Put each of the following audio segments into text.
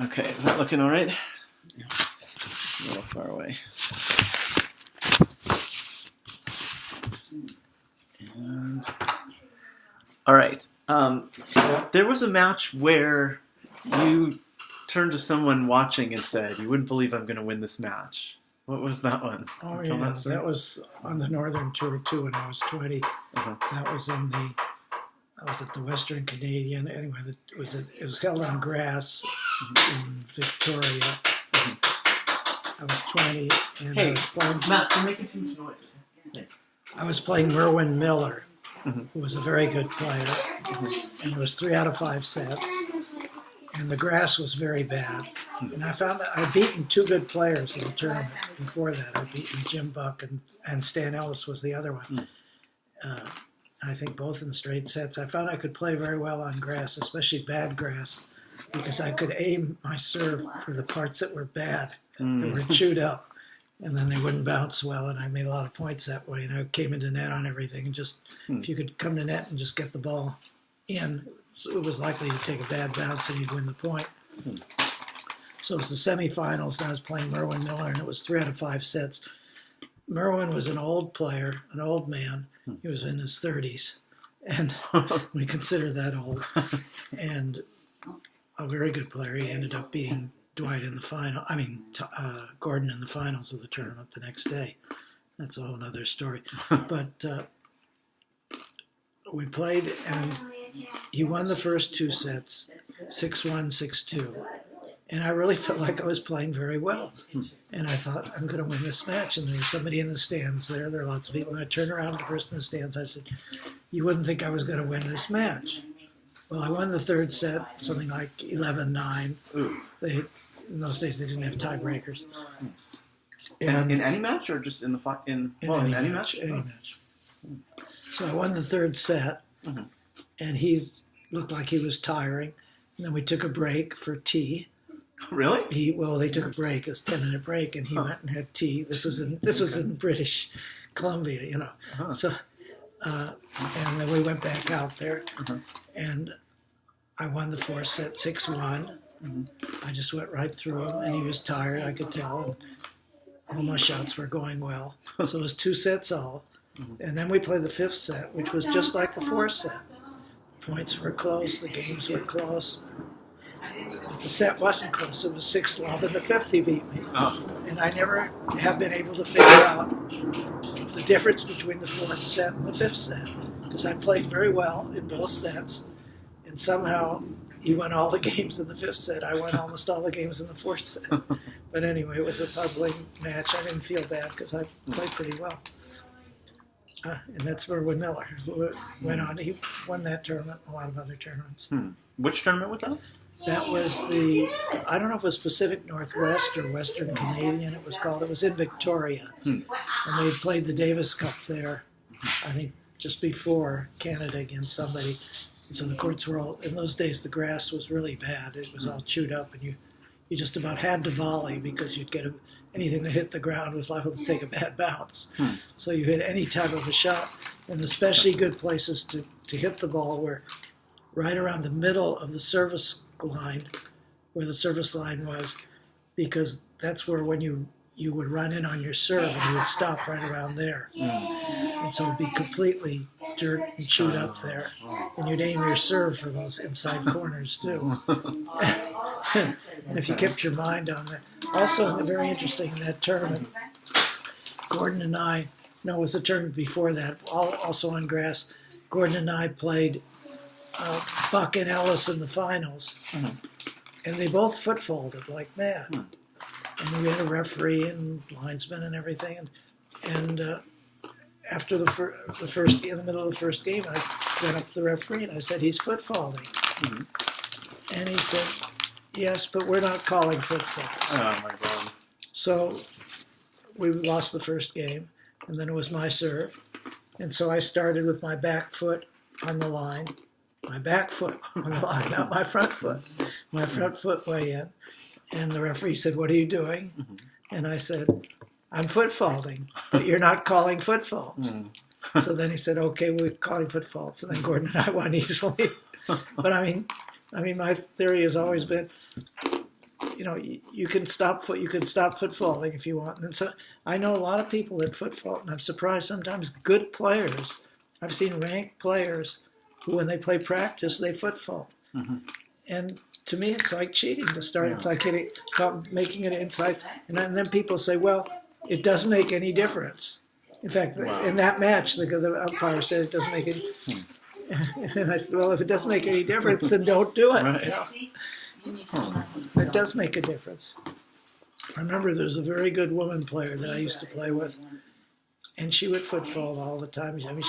Okay, is that looking all right? A little far away. And, all right. There was a match where you turned to someone watching and said, "You wouldn't believe I'm going to win this match." What was that one? Oh, yeah, that was on the Northern Tour too when I was 20. Uh-huh. That was I was at the Western Canadian. Anyway, it was held on grass in Victoria. I was 20, and I was playing. Matt, you're making too much noise. Okay. I was playing Merwin Miller, who was a very good player, and it was 3 out of 5 sets. And the grass was very bad. And I found that I'd beaten 2 good players in the tournament before that. I'd beaten Jim Buck and Stan Ellis was the other one. I think both in straight sets. I found I could play very well on grass, especially bad grass, because I could aim my serve for the parts that were bad, that were chewed up, and then they wouldn't bounce well, and I made a lot of points that way. And I came into net on everything. And just if you could come to net and just get the ball in, it was likely to take a bad bounce and you'd win the point. So it was the semifinals, and I was playing Merwin Miller, and it was 3 out of 5 sets. Merwin was an old player, an old man. He was in his 30s, and we consider that old. And a very good player. He ended up beating Gordon in the finals of the tournament the next day. That's a whole other story. But we played, and he won the first 2 sets, 6-1, 6-2. And I really felt like I was playing very well. And I thought, I'm going to win this match. And there was somebody in the stands there. There are lots of people. And I turned around to the person in the stands. I said, you wouldn't think I was going to win this match. Well, I won the 3rd set, something like 11-9. In those days, they didn't have tiebreakers. And in any match, or just in any match? Any match. So I won the 3rd set, and he looked like he was tiring. And then we took a break for tea. Really? They took a break. It was a 10-minute break, and he went and had tea. This was in British Columbia, you know. So, and then we went back out there, and I won the 4th set, 6-1. I just went right through him, and he was tired. I could tell, and all my shots were going well. So it was 2 sets all, and then we played the 5th set, which was just like the 4th set. Points were close. The games were close. But the set wasn't close. It was 6-love, and the 5th he beat me. And I never have been able to figure out the difference between the 4th set and the 5th set, because I played very well in both sets, and somehow he won all the games in the 5th set. I won almost all the games in the 4th set. But anyway, it was a puzzling match. I didn't feel bad because I played pretty well. And that's Merwin Miller, who went on. He won that tournament, a lot of other tournaments. Which tournament was that? That was I don't know if it was Pacific Northwest or Western Canadian it was called. It was in Victoria. And they played the Davis Cup there, I think just before Canada against somebody. And so the courts were all, in those days the grass was really bad. It was all chewed up, and you just about had to volley because you'd get anything that hit the ground was liable to take a bad bounce. So you hit any type of a shot, and especially good places to hit the ball were right around the middle of the service line, where the service line was, because that's where when you would run in on your serve and you would stop right around there. And so it would be completely dirt and chewed up there. And you'd aim your serve for those inside corners too. And if you kept your mind on that. Also, very interesting in that tournament, Gordon and I, no, it was a tournament before that, also on grass, Gordon and I played Buck and Ellis in the finals. And they both foot-faulted like mad. And we had a referee and linesman and everything. And after the first, in the middle of the first game, I went up to the referee and I said, he's foot-faulting. And he said, yes, but we're not calling foot-faults. Oh, my God. So we lost the first game, and then it was my serve. And so I started with my back foot on the line. My back foot on the line, not my front foot. My front foot way in. And the referee said, what are you doing? And I said, I'm foot faulting, but you're not calling foot faults. So then he said, okay, we're calling foot faults. And then Gordon and I won easily. But I mean, my theory has always been, you can stop foot faulting if you want. And so I know a lot of people that foot fault, and I'm surprised sometimes good players. I've seen ranked players who, when they play practice, they foot fault. Mm-hmm. And to me, it's like cheating to start. Yeah. It's like making it inside. And then people say, well, it doesn't make any difference. In fact, in that match, the umpire said it doesn't make any. And I said, well, if it doesn't make any difference, then don't do it. Right. It does make a difference. I remember there was a very good woman player that I used to play with, and she would foot fault all the time. I mean,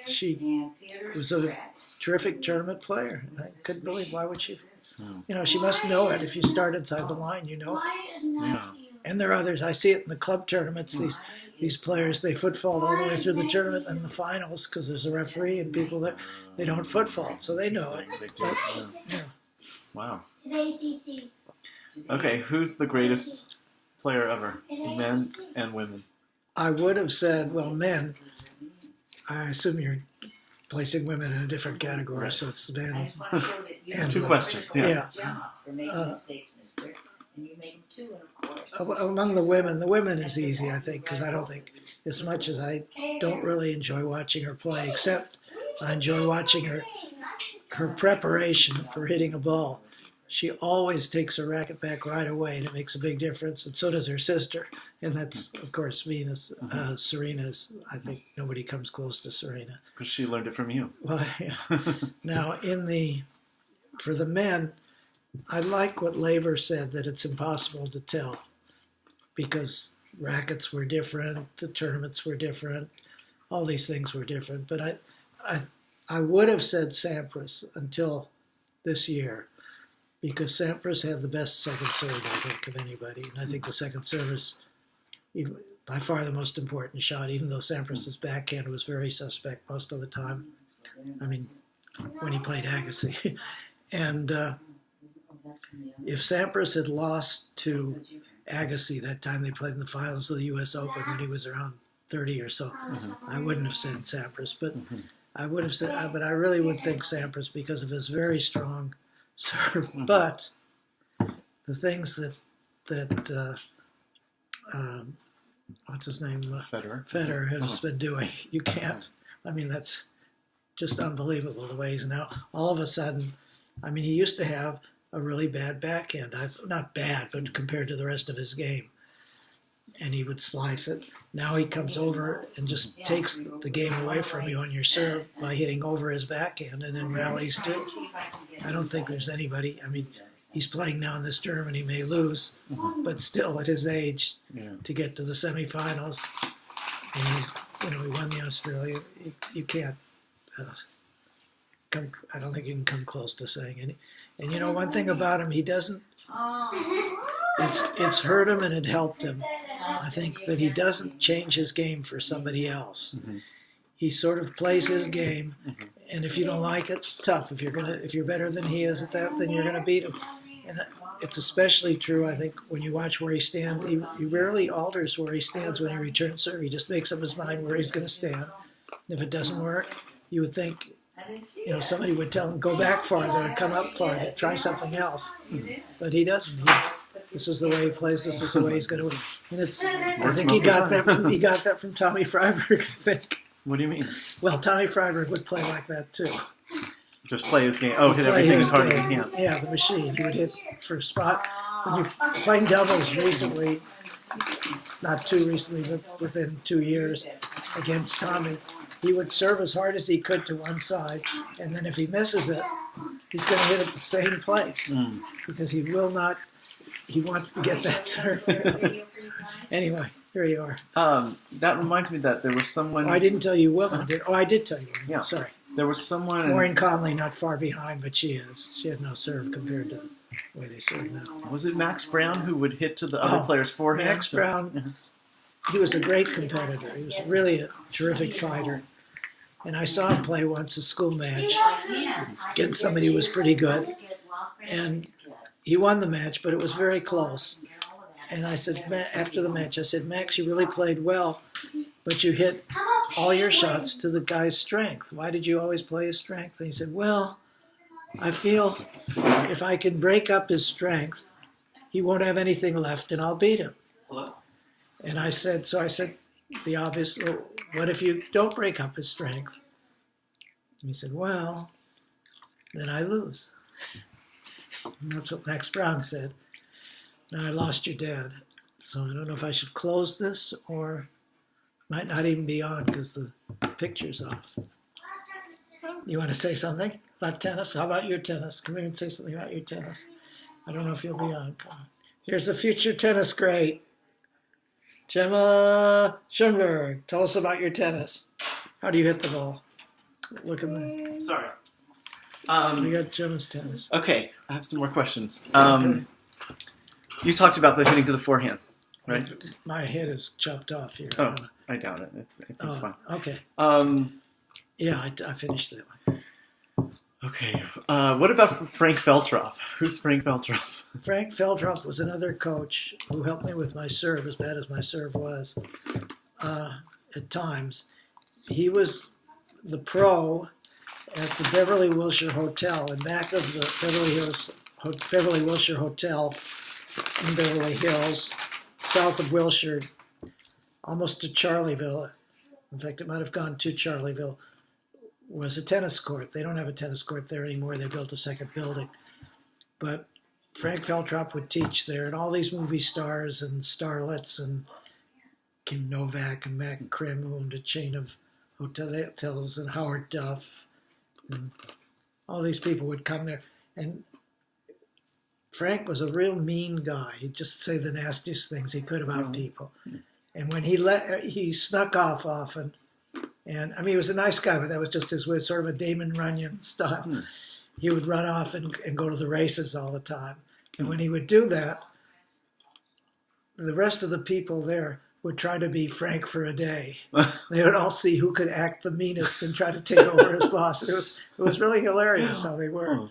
she was a terrific tournament player. I couldn't believe why would she. She must know it. If you start inside the line, you know it. Yeah. And there are others. I see it in the club tournaments. These players, they foot fault all the way through the tournament and the finals because there's a referee and people that they don't foot fault, so they know it. But, Wow. Okay, who's the greatest player ever, men and women? I would have said, well, men. I assume you're placing women in a different category, so it's men and Two questions, yeah. Among the women is easy, I think, because I don't think, as much as I don't really enjoy watching her play, except I enjoy watching her preparation for hitting a ball. She always takes her racket back right away, and it makes a big difference, and so does her sister. And that's, of course, Venus. Serena's, I think nobody comes close to Serena. Because she learned it from you. Well, yeah. Now, for the men, I like what Laver said, that it's impossible to tell because rackets were different, the tournaments were different, all these things were different. But I would have said Sampras until this year because Sampras had the best second serve, I think, of anybody. And I think the second serve is by far the most important shot, even though Sampras's backhand was very suspect most of the time. I mean, when he played Agassi. And if Sampras had lost to Agassi that time they played in the finals of the U.S. Open when he was around 30 or so, I wouldn't have said Sampras. But I would have said, but I really would think Sampras because of his very strong serve. But the things that what's his name? Federer has been doing. You can't. I mean, that's just unbelievable the way he's now. All of a sudden, I mean, he used to have a really bad backhand. Not bad, but compared to the rest of his game. And he would slice it. Now he comes over and just takes the game away from you on your serve by hitting over his backhand and then rallies too. I don't think there's anybody. I mean, he's playing now in this tournament. He may lose, but still at his age, to get to the semifinals, and he won the Australia. You can't I don't think you can come close to saying any. And one thing about him, he doesn't. It's hurt him and it helped him. I think that he doesn't change his game for somebody else. He sort of plays his game, and if you don't like it, tough. If you're better than he is at that, then you're gonna beat him. And it's especially true, I think, when you watch where he stands. He rarely alters where he stands when he returns serve. He just makes up his mind where he's gonna stand. If it doesn't work, you would think, somebody would tell him, go back farther and come up farther, try something else. But he doesn't. This is the way he plays. This is the way he's going to win. And I think he got that from Tommy Freiberg, I think. What do you mean? Well, Tommy Freiberg would play like that, too. Just play his game. Oh, hit everything as hard as he can. Yeah, the machine. He would hit for a spot. When you're playing doubles recently, not too recently, but within 2 years, against Tommy, he would serve as hard as he could to one side, and then if he misses it, he's going to hit it the same place because he will not. He wants to get that serve. Anyway, here you are. That reminds me that there was someone. Oh, I didn't tell you women. I did tell you women. Yeah. Sorry. There was someone. Maureen Conley, not far behind, but she is. She had no serve compared to the way they serve now. Was it Max Brown who would hit to the other player's forehead? Max Brown. He was a great competitor. He was really a terrific fighter. And I saw him play once a school match against somebody who was pretty good. And he won the match, but it was very close. And I said, after the match, I said, Max, you really played well, but you hit all your shots to the guy's strength. Why did you always play his strength? And he said, well, I feel if I can break up his strength, he won't have anything left and I'll beat him. Hello? And I said, the obvious, well, what if you don't break up his strength? And he said, well, then I lose. And that's what Max Brown said. Now I lost your dad. So I don't know if I should close this or might not even be on because the picture's off. You want to say something about tennis? How about your tennis? Come here and say something about your tennis. I don't know if you'll be on. Come on. Here's the future tennis great. Gemma Schoenberg, tell us about your tennis. How do you hit the ball? Look at me. Sorry. We got Gemma's tennis. Okay, I have some more questions. Okay. You talked about the hitting to the forehand, right? My head is chopped off here. Oh, I doubt it. It seems fine. Okay. Yeah, I finished that one. Okay. What about Frank Feltroff? Who's Frank Feltroff? Frank Feltroff was another coach who helped me with my serve, as bad as my serve was at times. He was the pro at the Beverly Wilshire Hotel, in back of the Beverly Wilshire Hotel in Beverly Hills, south of Wilshire, almost to Charleville. In fact, it might have gone to Charleville. Was a tennis court. They don't have a tennis court there anymore. They built a second building. But Frank Feltroff would teach there, and all these movie stars and starlets and Kim Novak and Mac Krim, who owned a chain of hotels, and Howard Duff, and all these people would come there. And Frank was a real mean guy. He'd just say the nastiest things he could about people. And when he snuck off often. And I mean, he was a nice guy, but that was just his way, sort of a Damon Runyon style. He would run off and go to the races all the time. And when he would do that, the rest of the people there would try to be Frank for a day. They would all see who could act the meanest and try to take over as boss. It was really hilarious how they were.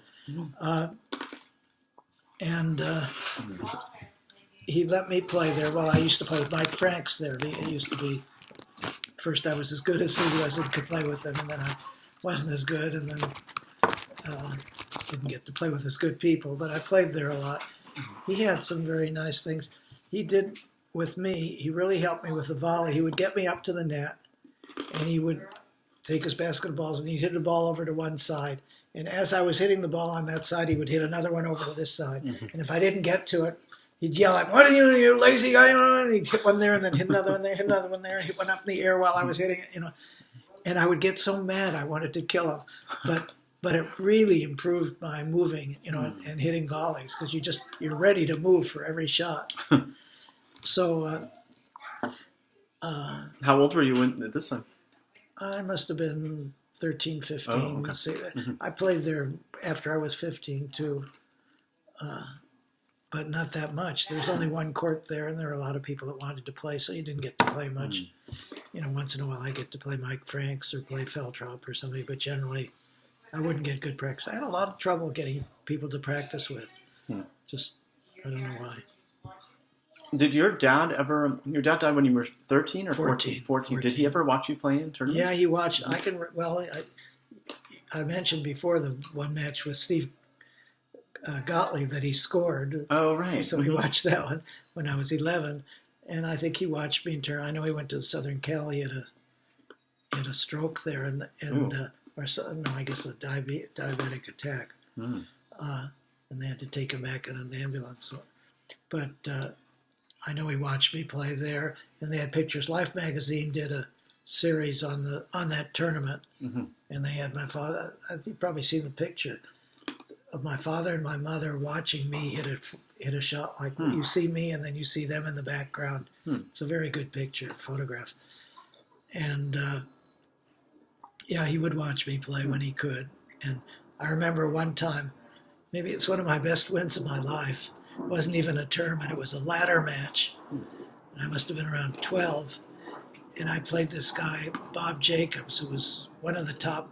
He let me play there. Well, I used to play with Mike Franks there. He used to be. First, I was as good as he was and could play with him, and then I wasn't as good, and then didn't get to play with as good people. But I played there a lot. He had some very nice things. He did with me. He really helped me with the volley. He would get me up to the net, and he would take his basketballs and he'd hit the ball over to one side. And as I was hitting the ball on that side, he would hit another one over to this side. And if I didn't get to it, he'd yell at me, "What are you lazy guy?" And he'd hit one there and then hit another one there, hit another one there, and hit one up in the air while I was hitting it, And I would get so mad I wanted to kill him. But it really improved my moving, and hitting volleys, because you're ready to move for every shot. So how old were you at this time? I must have been 13, 15. Oh, okay. I played there after I was 15 too. But not that much. There was only one court there, and there were a lot of people that wanted to play, so you didn't get to play much. Once in a while I get to play Mike Franks or play Feltroff or somebody, but generally I wouldn't get good practice. I had a lot of trouble getting people to practice with. Just, I don't know why. Did your dad died when you were 13 or 14? 14. Did he ever watch you play in tournaments? Yeah, he watched. I mentioned before the one match with Steve Gottlieb that he scored. Oh, right. So he watched that one when I was 11, and I think he watched me in turn. I know he went to Southern Cal. He had a stroke there, I guess a diabetic attack, and they had to take him back in an ambulance. But I know he watched me play there, and they had pictures. Life magazine did a series on that tournament, and they had my father. You've probably seen the picture of my father and my mother watching me hit a shot like you see me, and then you see them in the background. It's a very good picture, photograph. And he would watch me play when he could. And I remember one time, maybe it's one of my best wins of my life. It wasn't even a tournament, it was a ladder match. And I must have been around 12. And I played this guy, Bob Jacobs, who was one of the top,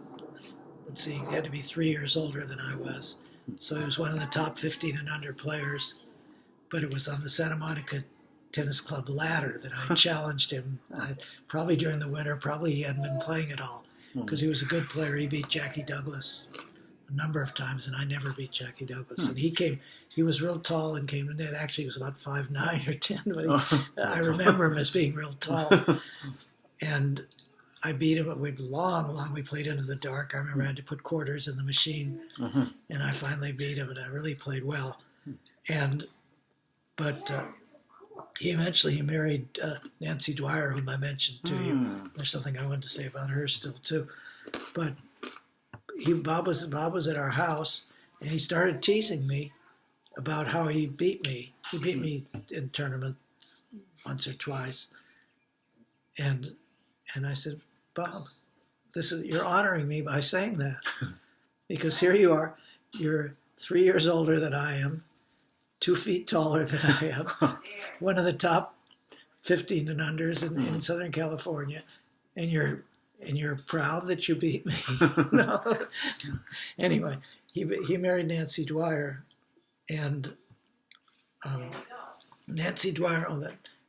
he had to be 3 years older than I was. So he was one of the top 15 and under players. But it was on the Santa Monica Tennis Club ladder that I challenged him. Probably during the winter, probably he hadn't been playing at all, because he was a good player. He beat Jackie Douglas, a number of times, and I never beat Jackie Douglas. And he was real tall and came to net. Actually, he was about 5'9" or 10, but I remember him as being real tall. And I beat him, but we played into the dark. I remember I had to put quarters in the machine, and I finally beat him, and I really played well. But he married Nancy Dwyer, whom I mentioned to you. There's something I wanted to say about her still too. But Bob was at our house, and he started teasing me about how he beat me. He beat me in tournament once or twice, and I said, Bob, you're honoring me by saying that, because here you are, you're 3 years older than I am, 2 feet taller than I am, one of the top 15 and unders in Southern California, and you're proud that you beat me. No. Anyway, he married Nancy Dwyer, and Nancy Dwyer.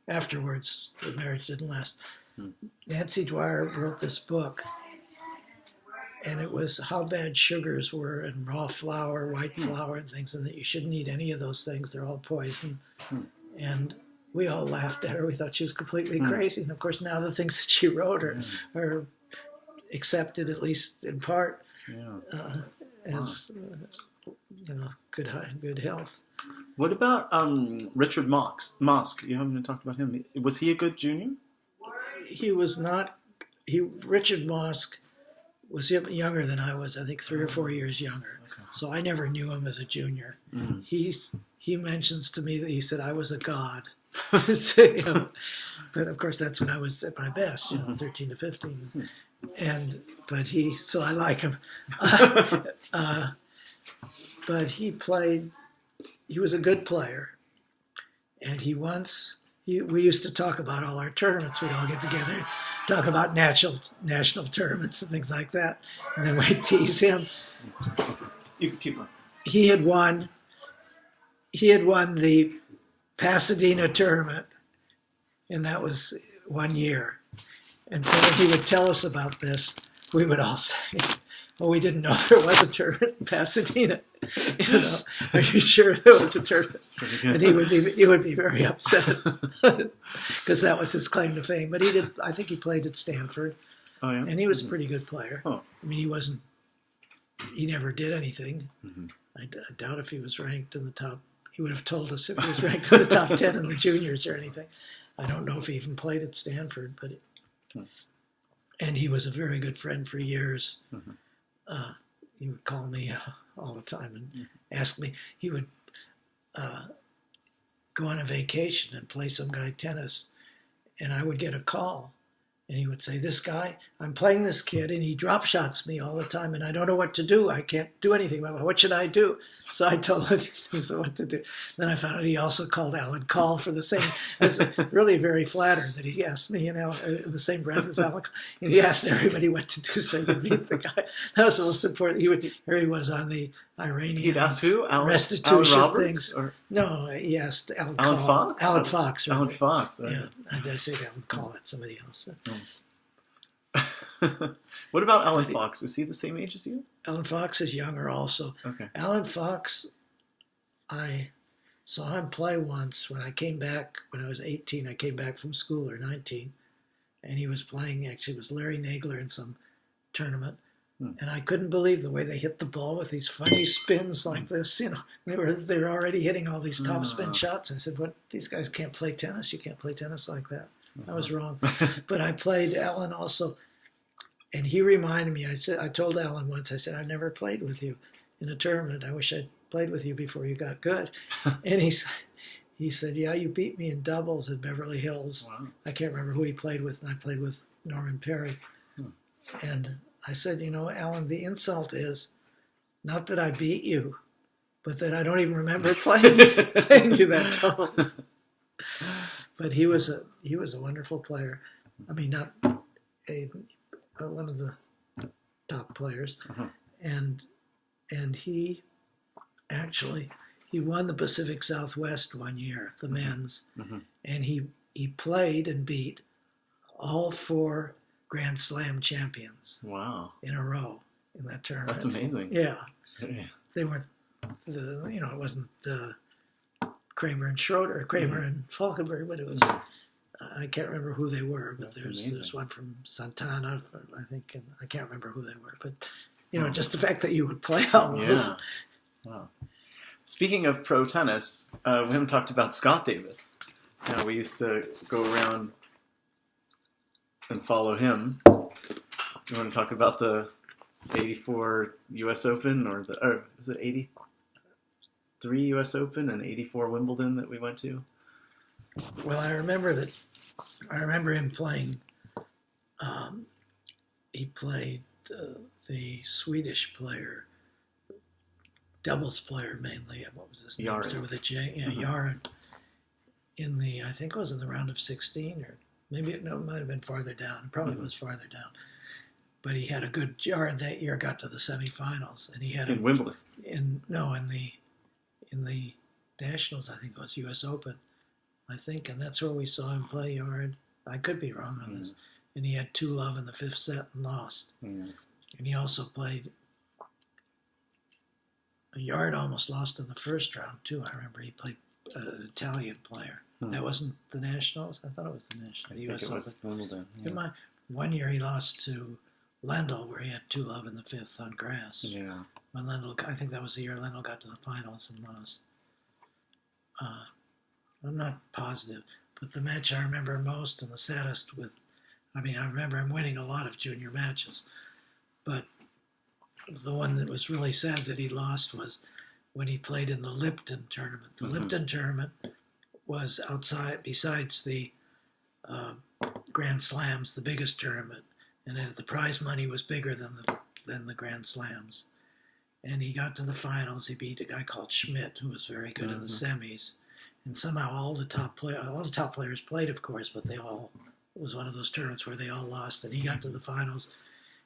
Afterwards, the marriage didn't last. Nancy Dwyer wrote this book, and it was how bad sugars were, and raw flour, white flour, and things, and that you shouldn't eat any of those things. They're all poison. And we all laughed at her. We thought she was completely crazy. And of course, now the things that she wrote are accepted, at least in part, as good health. What about Richard Mosk? You haven't talked about him. Was he a good junior? He was not. Richard Mosk was younger than I was. I think 3 or 4 years younger. Okay. So I never knew him as a junior. He mentions to me that he said I was a god. But of course that's when I was at my best, 13 to 15. So I like him. But he was a good player. And we used to talk about all our tournaments. We'd all get together, talk about national tournaments and things like that. And then we'd tease him. You can keep on. He had won the Pasadena tournament, and that was 1 year. And so when he would tell us about this, we would all say, well, we didn't know there was a tournament in Pasadena. Are you sure there was a tournament? And he would be very upset because that was his claim to fame. But I think he played at Stanford. Oh, yeah? And he was a pretty good player. Oh. I mean, he never did anything. I doubt if he was ranked in the top. He would have told us if he was ranked in the top 10 in the juniors or anything. I don't know if he even played at Stanford, and he was a very good friend for years. He would call me all the time and ask me. He would go on a vacation and play some guy tennis, and I would get a call, and he would say, this guy, I'm playing this kid, and he drop shots me all the time, and I don't know what to do. I can't do anything about it. What should I do? So I told him these things of what to do. Then I found out he also called Alan Call for the same. I was really very flattered that he asked me, in the same breath as Alan Call. And he asked everybody what to do so he could beat the guy. That was the most important. Here he was on the Iranian He'd ask who? restitution Alan Roberts, things. Or? No, he asked Alan Fox? Alan Fox. Really. Alan Fox. Right. Yeah, I say Alan Call, that's somebody else. What about Alan Fox? Is he the same age as you? Alan Fox is younger also. Okay. Alan Fox, I saw him play once when I came back, when I was 18. I came back from school, or 19, and he was playing, actually it was Larry Nagler in some tournament. And I couldn't believe the way they hit the ball with these funny spins like this. They were already hitting all these top spin shots. I said, "What? These guys can't play tennis. You can't play tennis like that." I was wrong. But I played Alan also, and he reminded me. I told Alan once. I said, "I've never played with you in a tournament. I wish I'd played with you before you got good." And he said, "Yeah, you beat me in doubles at Beverly Hills." Wow. I can't remember who he played with, and I played with Norman Perry. And I said, Alan, the insult is not that I beat you, but that I don't even remember playing you that doubles. But he was a wonderful player. I mean, not one of the top players, and he won the Pacific Southwest 1 year, the men's, and he played and beat all 4 Grand Slam champions. Wow! In a row in that tournament. That's amazing. Yeah, they weren't it wasn't Kramer and Schroeder, Kramer and Falkenberg, but it was. I can't remember who they were, but there's one from Santana, I think, and I can't remember who they were. But just the fact that you would play all those. Yeah. Wow. Speaking of pro tennis, we haven't talked about Scott Davis. We used to go around and follow him. You want to talk about the 84 U.S. Open, or was it 83 U.S. Open and 84 Wimbledon that we went to? Well, I remember him playing. He played the Swedish player, doubles player mainly. What was his name? Yared. With a J. Yeah, Yared. I think it was in the round of 16, or maybe it might have been farther down. It probably was farther down. But he had a good Yared that year. Got to the semifinals, and he had in Wimbledon. In the Nationals, I think it was U.S. Open. I think, and that's where we saw him play Yared. I could be wrong on this. And he had 2-love in the fifth set and lost. And he also played. Yared almost lost in the first round too. I remember he played an Italian player. That wasn't the Nationals. I thought it was the Nationals. The U.S. Open. Was Wimbledon. Yeah. One year he lost to Lendl, where he had 2-love in the fifth on grass. Yeah. When Lendl, I think that was the year Lendl got to the finals and lost. I'm not positive, but the match I remember most and the saddest I remember him winning a lot of junior matches, but the one that was really sad that he lost was when he played in the Lipton tournament. The Lipton tournament was besides the Grand Slams, the biggest tournament, and the prize money was bigger than the Grand Slams. And he got to the finals. He beat a guy called Schmidt, who was very good in the semis. And somehow all the top players played, of course, but it was one of those tournaments where they all lost. And he got to the finals,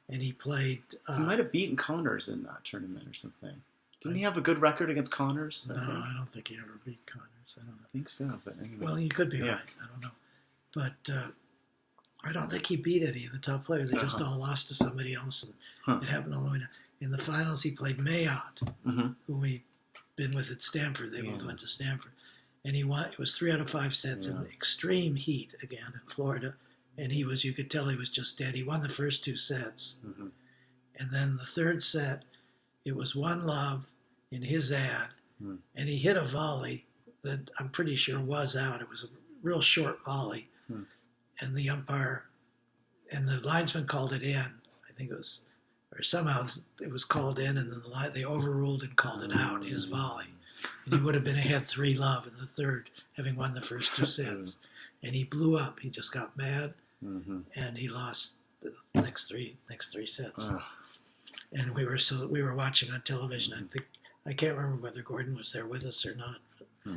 and he played. He might have beaten Connors in that tournament or something. Didn't he have a good record against Connors? I don't think he ever beat Connors. I don't know. I think so, but anyway. Well, he could be right. I don't know, but I don't think he beat any of the top players. They just all lost to somebody else, and it happened all the way down. In the finals, he played Mayotte, who we'd been with at Stanford. They both went to Stanford. And he won. It was 3 out of 5 sets in extreme heat again in Florida. And you could tell he was just dead. He won the first 2 sets. And then the third set, it was 1-love in his ad. And he hit a volley that I'm pretty sure was out. It was a real short volley. And the umpire and the linesman called it in. I think it was, or somehow it was called in, and then they overruled and called it out, his volley. And he would have been ahead 3-love in the third, having won the first 2 sets. And he blew up. He just got mad, and he lost the next three sets. And we were watching on television. I can't remember whether Gordon was there with us or not. But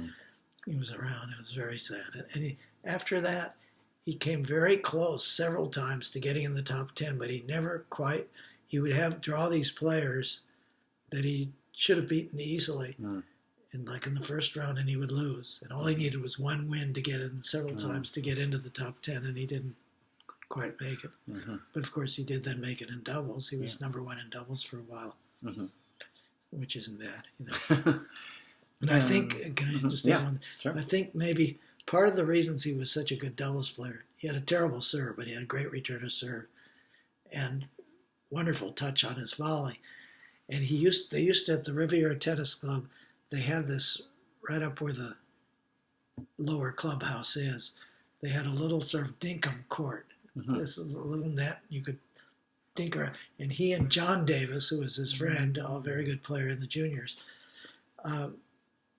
he was around. It was very sad. And after that, he came very close several times to getting in the top 10, but he never quite. He would draw these players that he should have beaten easily. In the first round, and he would lose. And all he needed was 1 win to get in several times to get into the top 10, and he didn't quite make it. But of course, he did then make it in doubles. He was number 1 in doubles for a while, which isn't bad. And I think, can I just add one? Sure. I think maybe part of the reasons he was such a good doubles player, he had a terrible serve, but he had a great return of serve, and wonderful touch on his volley. And they used to at the Riviera Tennis Club. They had this right up where the lower clubhouse is. They had a little sort of dinkum court. This is a little net you could dink around. And he and John Davis, who was his friend, a very good player in the juniors,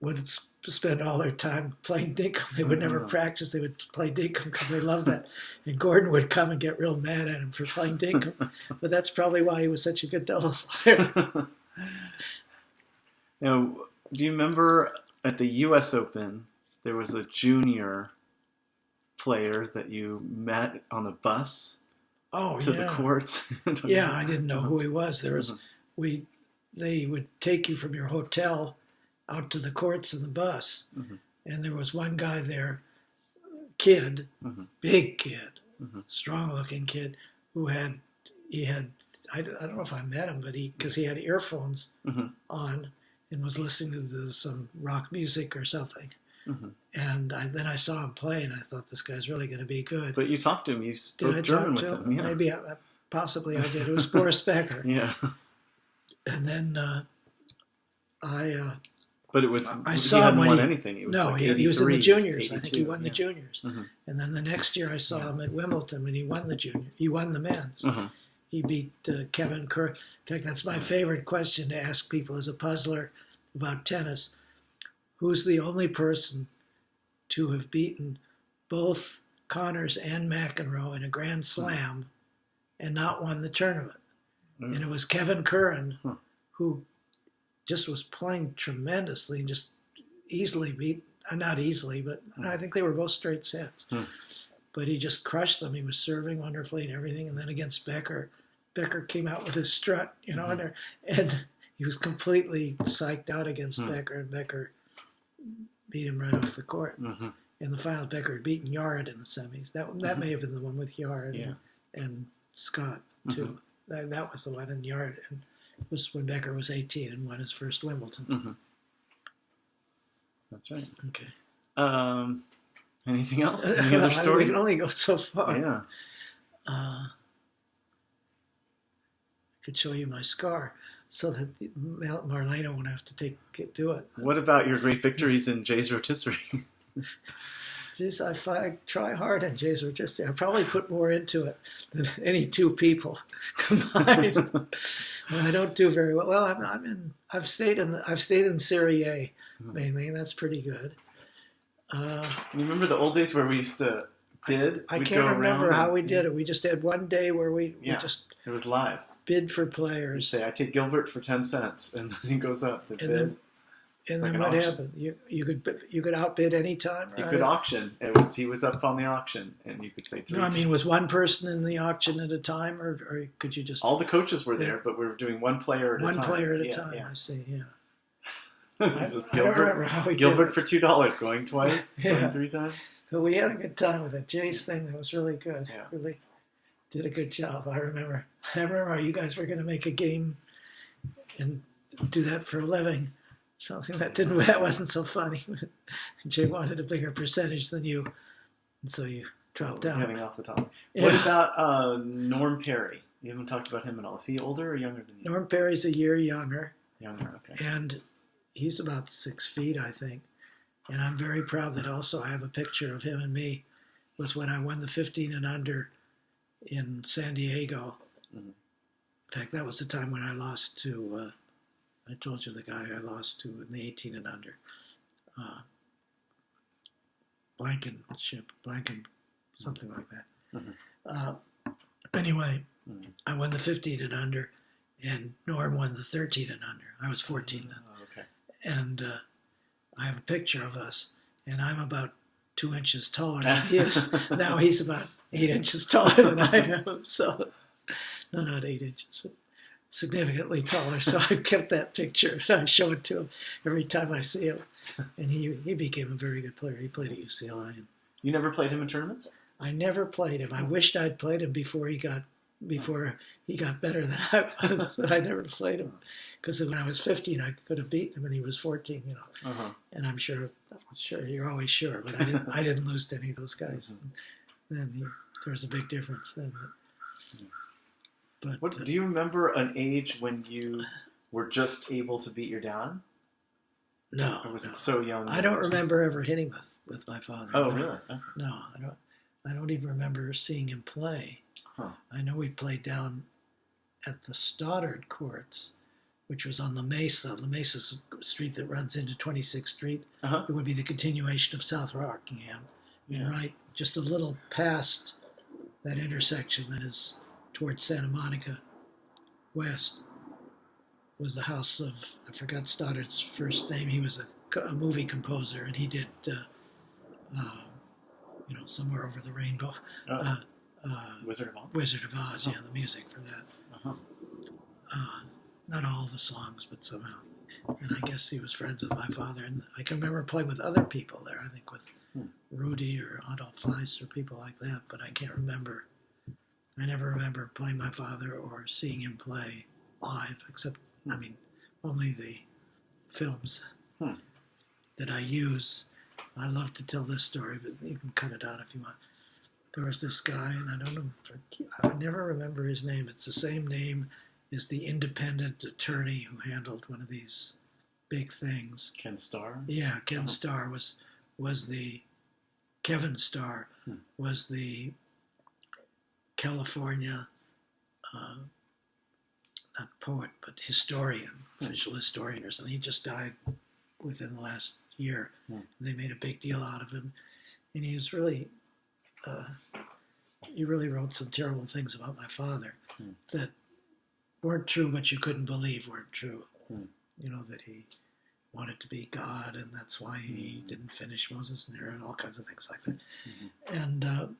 would spend all their time playing dinkum. They would never practice. They would play dinkum because they loved that. And Gordon would come and get real mad at him for playing dinkum. But that's probably why he was such a good doubles player. Now, do you remember at the U.S. Open, there was a junior player that you met on the bus to the courts? Yeah, I didn't know who he was. There was they would take you from your hotel out to the courts in the bus, and there was one guy there, big kid, strong-looking kid, who had I don't know if I met him, but because he had earphones Mm-hmm. on and was listening to some rock music or something. Mm-hmm. And then I saw him play, and I thought, this guy's really going to be good. But you talked to him. You Did I spoke German talk with to him. Yeah. Maybe, possibly I did. It was Boris Becker. Yeah. And then But it was. I he saw him hadn't when won he- anything. It was no, like he was in the 83, juniors. I think 82, he won the yeah. juniors. Mm-hmm. And then the next year I saw him at Wimbledon when he won the junior. He won the men's. Mm-hmm. He beat Kevin Kerr. In fact, that's my favorite question to ask people as a puzzler about tennis. Who's the only person to have beaten both Connors and McEnroe in a Grand Slam and not won the tournament? Mm-hmm. And it was Kevin Curran, who just was playing tremendously and just easily beat, not easily, but I think they were both straight sets. But he just crushed them. He was serving wonderfully and everything. And then against Becker came out with his strut, and he was completely psyched out against Becker, and Becker beat him right off the court. Mm-hmm. In the final, Becker had beaten Yard in the semis. That may have been the one with Yard and Scott, too. That was the one in Yard. And it was when Becker was 18 and won his first Wimbledon. Mm-hmm. That's right. Okay. Anything else? Any other stories? We can only go so far. Yeah. I could show you my scar so that Marlena won't have to do it. What about your great victories in Jay's rotisserie? Geez, I try hard in Jay's rotisserie. I probably put more into it than any two people combined. And I don't do very well. Well, I've stayed in Serie A mainly, and that's pretty good. You remember the old days where we used to bid? I can't remember how we did it. We just had one day where we just it was live. Bid for You players. say, I take Gilbert for 10 cents, and then he goes up. The bid. And like then an what auction. happened? You could outbid any time. You right? could auction. He was up on the auction, and you could say three. No, I mean, was one person in the auction at a time, or could you just all the coaches were there, but we were doing one player at a time. One player at a time. Yeah. I see. Yeah. This was I don't remember how we Gilbert did for $2, going twice, Yeah. going 3 times. But we had a good time with it. Jay's thing that was really good. Yeah. Really did a good job. I remember how you guys were going to make a game and do that for a living. Something that wasn't so funny. Jay wanted a bigger percentage than you, and so you dropped out. Getting off the topic. Yeah. What about Norm Perry? You haven't talked about him at all. Is he older or younger than you? Norm Perry's a year younger. Younger, okay. And he's about 6 feet, I think. And I'm very proud that also I have a picture of him and me. It was when I won the 15 and under in San Diego. Mm-hmm. In fact, that was the time when I lost to, I told you the guy I lost to in the 18 and under. Blanken, something like that. Mm-hmm. Anyway, I won the 15 and under, and Norm won the 13 and under. I was 14 then. Oh, okay. And I have a picture of us, and I'm about 2 inches taller than he is. Now he's about 8 inches taller than I am. So, no, not 8 inches, but significantly taller. So I kept that picture, and I show it to him every time I see him. And he became a very good player. He played at UCLA. And You never played him in tournaments? I never played him. I wished I'd played him before he got better than I was, but I never played him because when I was 15, I could have beaten him, and he was 14. Uh-huh. And I'm sure you're always sure, but I didn't lose to any of those guys. Mm-hmm. Then there was a big difference then. But Do you remember an age when you were just able to beat your dad? No. Or was it so young? I don't remember ever hitting with my father. Oh, no. really? Okay. No, I don't even remember seeing him play. Huh. I know we played down at the Stoddard courts, which was on the Mesa. The Mesa's a street that runs into 26th Street. Uh-huh. It would be the continuation of South Rockingham. Yeah. Right, just a little past that intersection that is towards Santa Monica West was the house of, I forgot Stoddard's first name. He was a movie composer, and he did, Somewhere Over the Rainbow. Wizard of Oz? Wizard of Oz, yeah, the music for that. Uh-huh. Not all the songs, but somehow. And I guess he was friends with my father. And I can remember playing with other people there, I think with Rudy or Adolf Weiss or people like that, but I can't remember I never remember playing my father or seeing him play live, except, only the films that I use. I love to tell this story, but you can cut it out if you want. There was this guy, and I don't know, I never remember his name. It's the same name as the independent attorney who handled one of these big things. Ken Starr? Yeah, Ken Starr was the, Kevin Starr was the California, not poet, but historian, official historian or something. He just died within the last year. They made a big deal out of him. And he was really, he really wrote some terrible things about my father that weren't true, but you couldn't believe weren't true. You know, that he wanted to be God, and that's why he didn't finish Moses and Aaron, all kinds of things like that. And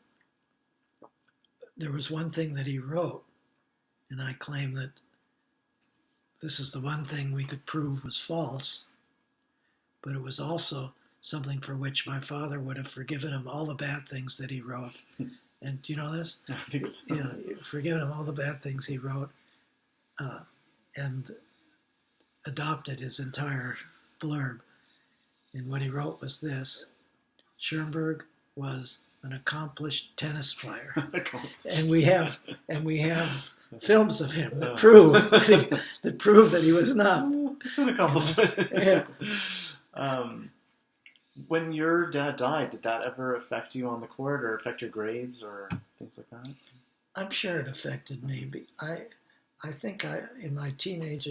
there was one thing that he wrote, and I claim that this is the one thing we could prove was false, but it was also something for which my father would have forgiven him all the bad things that he wrote. And do you know this? I think so. Yeah, forgiven him all the bad things he wrote, and adopted his entire blurb. And what he wrote was this: Schoenberg was an accomplished tennis player, and we have films of him that prove that he was not. It's an accomplishment. Yeah. When your dad died, did that ever affect you on the court, or affect your grades, or things like that? I'm sure it affected me. I think in my teenage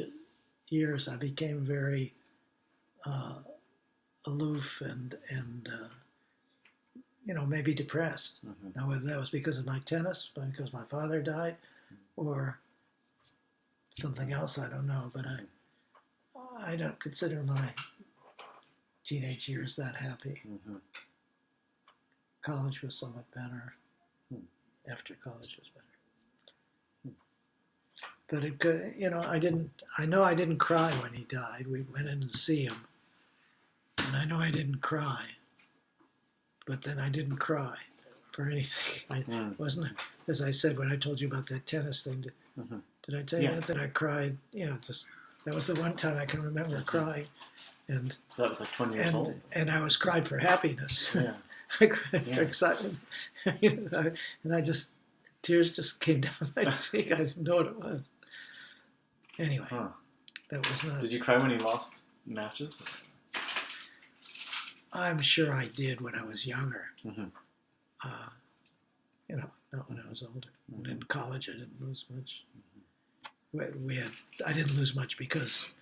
years I became very aloof and maybe depressed. Now whether that was because of my tennis, because my father died, or something else, I don't know. But I don't consider my teenage years that happy. College was somewhat better. After college was better. But it could, I know I didn't cry when he died. We went in to see him, and I know I didn't cry. But then I didn't cry for anything. I wasn't, as I said when I told you about that tennis thing. Did I tell you that I cried? Yeah, that was the one time I can remember crying. And that was like 20 years old. And I was cried for happiness. Yeah. I cried for excitement. And I just, tears just came down my cheek. I didn't know what it was. Anyway, that was not. Did you cry when he lost matches? I'm sure I did when I was younger. Not when I was older. And in college, I didn't lose much. I didn't lose much because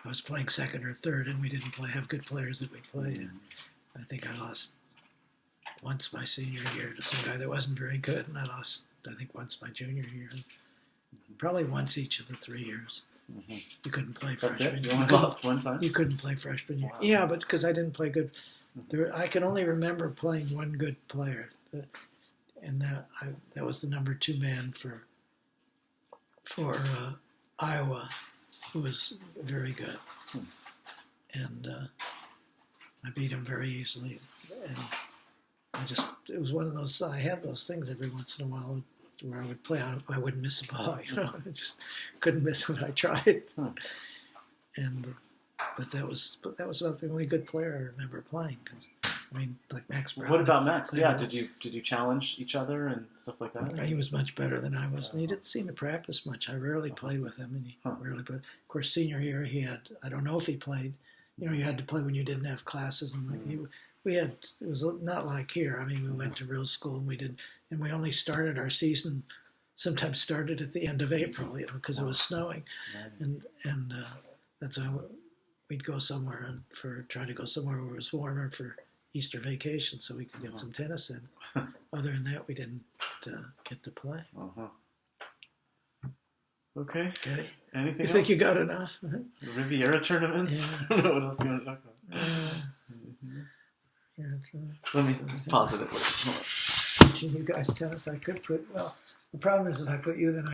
I was playing second or third, and we didn't have good players that we played. I think I lost once my senior year to some guy that wasn't very good, and I lost, I think, once my junior year. Probably once each of the 3 years. You couldn't play freshman. You only lost one time? You couldn't play freshman year. Wow. Yeah, but because I didn't play good. I can only remember playing one good player, and that was the number 2 man for Iowa, who was very good. And I beat him very easily. And it was one of those, I had those things every once in a while where I would play out, I wouldn't miss a ball. I just couldn't miss when I tried. And but that was about the only good player I remember playing. Like Max Brown. What about Max? Yeah, did you challenge each other and stuff like that? He was much better than I was. And he didn't seem to practice much. I rarely played with him, and he rarely played. Of course, senior year he had. I don't know if he played. You had to play when you didn't have classes, and it was not like here. We went to real school, and we only started our season. Sometimes started at the end of April, because it was snowing, and that's how we'd go somewhere try to go somewhere where it was warmer for Easter vacation, so we could get some tennis in. Other than that, we didn't get to play. Okay. Anything You else? think you got enough? Riviera tournaments? Yeah. I don't know what else you want to talk about. Let me just pause it. Teaching you guys tennis, I could put, the problem is if I put you, then